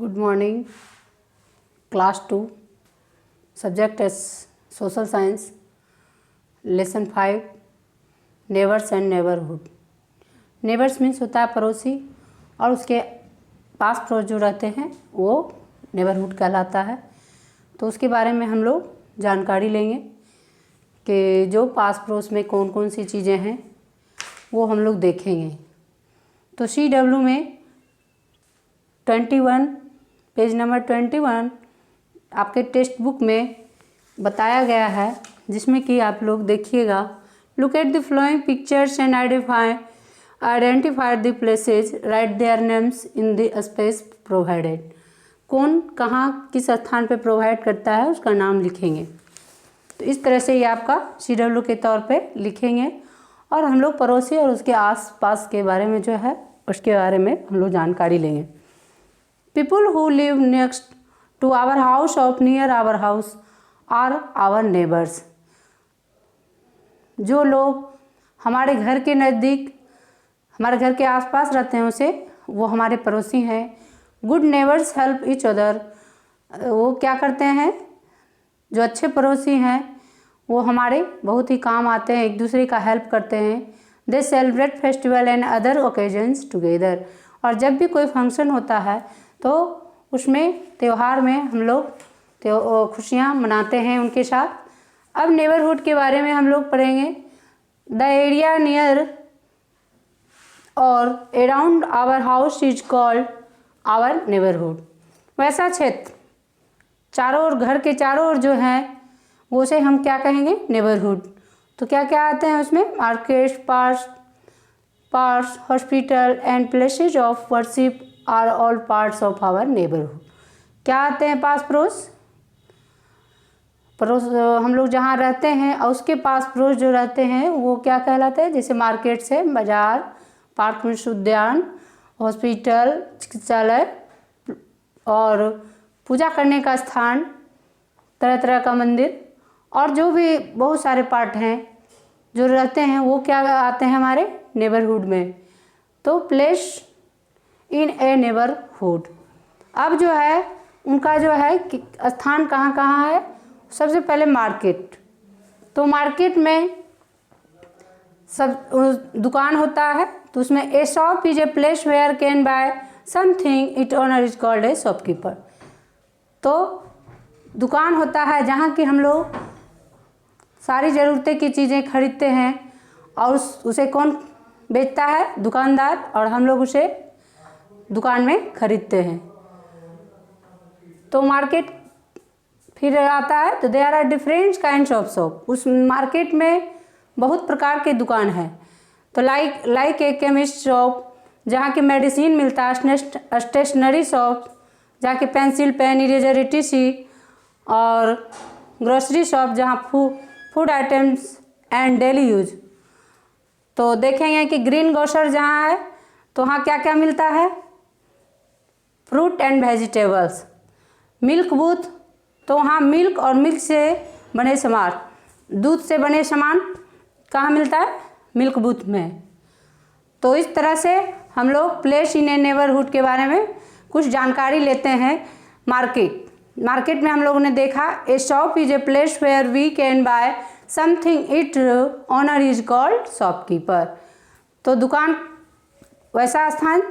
Good morning. Class 2 subject है social science, lesson 5 neighbours and neighbourhood. Neighbours means होता है पड़ोसी, और उसके पास पड़ोस जो रहते हैं वो नेबरहुड कहलाता है। तो उसके बारे में हम लोग जानकारी लेंगे कि जो पास पड़ोस में कौन कौन सी चीज़ें हैं वो हम लोग देखेंगे। तो CW में 21 पेज नंबर 21 आपके टेक्स्ट बुक में बताया गया है, जिसमें कि आप लोग देखिएगा। Look at the flowing pictures and identify the places, right their names in the space provided. कौन कहाँ किस स्थान पे प्रोवाइड करता है उसका नाम लिखेंगे। तो इस तरह से ये आपका CW के तौर पे लिखेंगे, और हम लोग पड़ोसी और उसके आस पास के बारे में जो है उसके बारे में हम लोग जानकारी लेंगे। People who live next to our house or near our house are our neighbors। जो लोग हमारे घर के नज़दीक, हमारे घर के आसपास रहते हैं उसे वो हमारे पड़ोसी हैं। Good neighbours help each other. वो क्या करते हैं, जो अच्छे पड़ोसी हैं वो हमारे बहुत ही काम आते हैं, एक दूसरे का हेल्प करते हैं। दे celebrate festival and other occasions together. और जब भी कोई फंक्शन होता है तो उसमें त्यौहार में हम लोग खुशियाँ मनाते हैं उनके साथ। अब नेबरहुड के बारे में हम लोग पढ़ेंगे। द एरिया नियर और around our house is called our neighbourhood. वैसा क्षेत्र चारों ओर, घर के चारों ओर जो है वो उसे हम क्या कहेंगे, नेबरहुड। तो क्या क्या आते हैं उसमें, market, parks, hospital and places of worship are all parts of our neighbourhood. क्या आते हैं पास पड़ोस हम लोग जहाँ रहते हैं और उसके पास पड़ोस जो रहते हैं वो क्या कहलाते हैं। जैसे मार्केट से बाजार, पार्क में उद्यान, हॉस्पिटल, चिकित्सालय और पूजा करने का स्थान, तरह तरह का मंदिर, और जो भी बहुत सारे पार्ट हैं जो रहते हैं वो क्या आते हैं हमारे नेबरहुड में। तो प्लेस इन ए नेबरहुड। अब जो है उनका जो है स्थान कहाँ कहाँ है। सबसे पहले मार्केट। तो मार्केट में सब दुकान होता है, तो उसमें a shop is a place where can buy something, it owner is called a shopkeeper. तो दुकान होता है जहाँ की हम लोग सारी ज़रूरतें की चीज़ें खरीदते हैं, और उसे कौन बेचता है, दुकानदार, और हम लोग उसे दुकान में खरीदते हैं। तो मार्केट फिर आता है, तो there are different kinds of shop. उस मार्केट में बहुत प्रकार के दुकान है। तो लाइक ए केमिस्ट शॉप जहाँ की मेडिसिन मिलता है, स्टेशनरी शॉप जहाँ की पेंसिल, पेन, इरेजर etc, और ग्रोसरी शॉप जहाँ food items and daily use. तो देखेंगे कि ग्रीन ग्रोसर जहाँ है तो वहाँ क्या क्या मिलता है, fruit and vegetables. Milk booth, तो वहाँ मिल्क और मिल्क से बने सामान, दूध से बने सामान कहाँ मिलता है, मिल्क बूथ में। तो इस तरह से हम लोग प्लेस इन ए नेबरहुड के बारे में कुछ जानकारी लेते हैं। मार्केट में हम लोगों ने देखा, a shop is a place where we can buy something, it owner is called shopkeeper. तो दुकान वैसा स्थान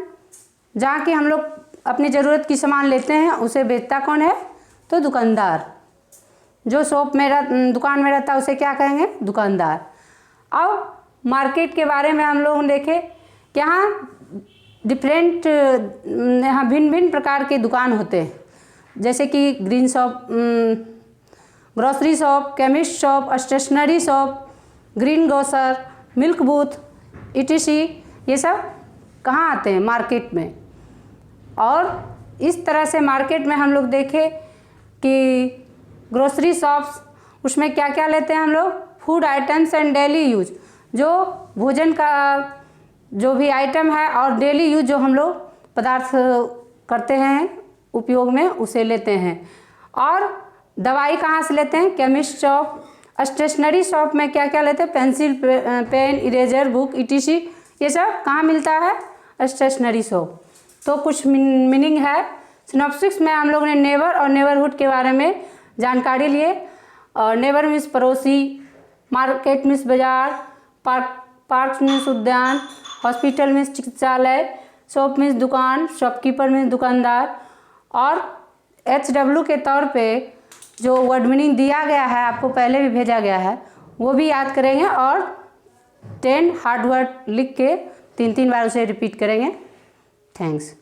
जहाँ कि हम लोग अपनी ज़रूरत की सामान लेते हैं, उसे बेचता कौन है, तो दुकानदार। जो शॉप में दुकान में रहता है उसे क्या कहेंगे, दुकानदार। अब मार्केट के बारे में हम लोग देखें कि यहाँ डिफरेंट, यहाँ भिन्न भिन्न प्रकार के दुकान होते हैं, जैसे कि green shop, grocery shop, chemist shop, stationery shop, green grocer, milk booth etc। ये सब कहाँ आते हैं, मार्केट में। और इस तरह से मार्केट में हम लोग देखें कि ग्रोसरी शॉप्स, उसमें क्या क्या लेते हैं हम लोग, food items and daily use. जो भोजन का जो भी आइटम है और डेली यूज जो हम लोग पदार्थ करते हैं उपयोग में, उसे लेते हैं। और दवाई कहाँ से लेते हैं, केमिस्ट शॉप। स्टेशनरी शॉप में क्या क्या लेते हैं, pencil, pen, eraser, book etc। ये सब कहाँ मिलता है, स्टेशनरी शॉप। तो कुछ मीनिंग है सिनॉप्सिस में हम लोगों ने नेबर और नेबरहुड के बारे में जानकारी लिए। और नेबर मीन्स पड़ोसी, मार्केट मीन्स बाजार, पार्क मीन्स उद्यान, हॉस्पिटल मीन्स चिकित्सालय, शॉप मीन्स दुकान, शॉपकीपर मीन्स दुकानदार। और HW के तौर पे जो वर्ड मीनिंग दिया गया है, आपको पहले भी भेजा गया है, वो भी याद करेंगे और 10 हार्ड वर्ड लिख के 3 बार उसे रिपीट करेंगे। थैंक्स।